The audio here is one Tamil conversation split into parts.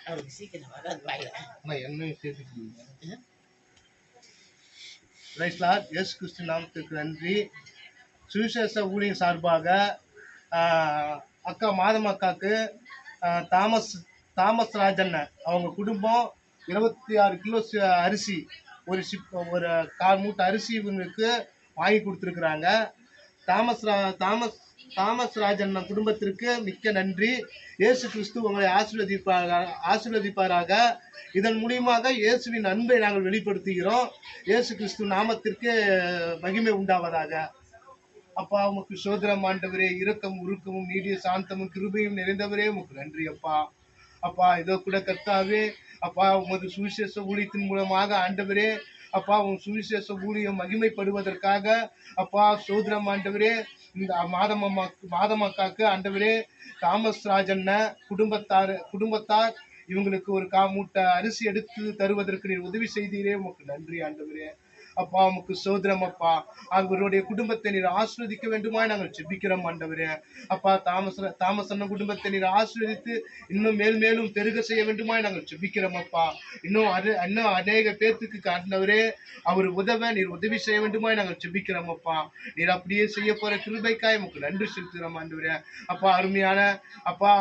அவருக்கு சீக்கிரம் வராது வாயில. என்னையும் சேர்த்துக்கிட்டீங்க. Price Lord. இயேசு கிறிஸ்து நாமத்துக்கு நன்றி. சுவிசேஷ ஊழியம் சார்பாக அக்கா மாதம் அக்காவுக்கு தாமஸ் ராஜன் அவங்க குடும்பம் 26 கிலோ அரிசி ஒரு கால் மூட்டை அரிசி இவங்களுக்கு வாங்கி கொடுத்துருக்குறாங்க. தாமஸ் ராஜன் குடும்பத்திற்கு மிக்க நன்றி. இயேசு கிறிஸ்து உங்களை ஆசீர்வதிப்பாராக. இதன் மூலியமாக இயேசுவின் அன்பை நாங்கள் வெளிப்படுத்துகிறோம். இயேசு கிறிஸ்து நாமத்திற்கு மகிமை உண்டாவதாக. அப்பா உமக்கு சோதரம் ஆண்டவரே, இரக்கம் உருக்கமும் நீடிய சாந்தமும் கிருபையும் நிறைந்தவரே உமக்கு நன்றி அப்பா. அப்பா இதோ கூட கர்த்தாவே, அப்பா உமது சுவிசேஷ ஊழியத்தின் மூலமாக ஆண்டவரே, அப்பா உன் சுவிசேஷ ஊழியம் மகிமைப்படுவதற்காக அப்பா சோதரம் ஆண்டவரே, இந்த மாதமக்காக்கு ஆண்டவரே, தாமஸ் ராஜன் குடும்பத்தார் இவங்களுக்கு ஒரு மூட்டை அரிசி எடுத்து தருவதற்கு நீர் உதவி செய்தீரே உமக்கு நன்றி ஆண்டவரே. அப்பா உமக்கு சோதரம் அப்பா. அவருடைய குடும்பத்தை நீர் ஆசீர்வதிக்க வேண்டுமா நாங்கள் ஜெபிக்கிறோம் ஆண்டவரே. அப்பா தாமஸ் அண்ணன் குடும்பத்தை நீர் ஆசீர்வதித்து இன்னும் மேலும் பெருக செய்ய வேண்டுமா நாங்கள் ஜெபிக்கிறோம் அப்பா. இன்னும் அநேக பேர்த்துக்கு ஆண்டவரே அவர் நீர் உதவி செய்ய வேண்டுமா நாங்கள் ஜெபிக்கிறோம் அப்பா. நீர் அப்படியே செய்ய போற கிருபைக்காய் உமக்கு நன்றி செலுத்துகிறோம் ஆண்டவரே. அப்பா அருமையான அப்பா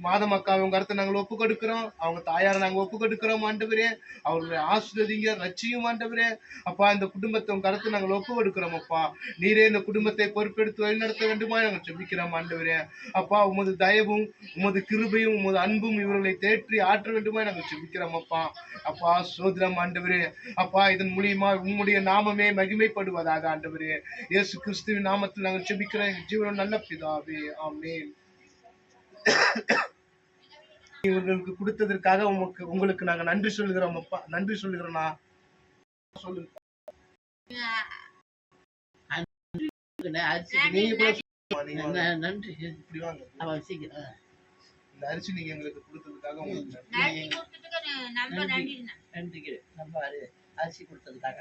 மாதம் அக்கா அவங்க கருத்தை நாங்கள் ஒப்பு கொடுக்கிறோம். அவங்க தாயாரை நாங்கள் ஒப்பு கொடுக்கிறோம் ஆண்டவரே. அவர்களை ஆசீர்வதிங்க, ரட்சியும் ஆண்டவரே. அப்பா இந்த குடும்பத்தை உங்க கருத்து நாங்கள் ஒப்பு கொடுக்கிறோம் அப்பா. நீரே இந்த குடும்பத்தை பொறுப்பெடுத்து வழிநடத்த வேண்டுமா நாங்கள் ஜெபிக்கிறோம் ஆண்டவரே. அப்பா உமது தயவும் உமது கிருபையும் உமது அன்பும் இவர்களை தேற்றி ஆற்ற வேண்டுமா நாங்கள் ஜெபிக்கிறோம் அப்பா. அப்பா சோதரம் ஆண்டவரே. அப்பா இதன் மூலியமா உம்முடைய நாமமே மகிமைப்படுவதாக ஆண்டவரே. இயேசு கிறிஸ்துவின் நாமத்தில் நாங்கள் ஜெபிக்கிறோம் எங்கள் ஜீவன நல்ல பிதாவே, ஆமென். இவர்களுக்கு கொடுத்ததற்காக உங்களுக்கு நாங்க நன்றி சொல்லுகிறோம் அப்பா. நன்றி சொல்லுகிறோம்னா சொல்லுங்க. நன்றி. இந்த அரிசி நீங்க எங்களுக்கு கொடுத்ததுக்காக உங்களுக்கு நன்றி. நம்ம அரிசி கொடுத்ததுக்காக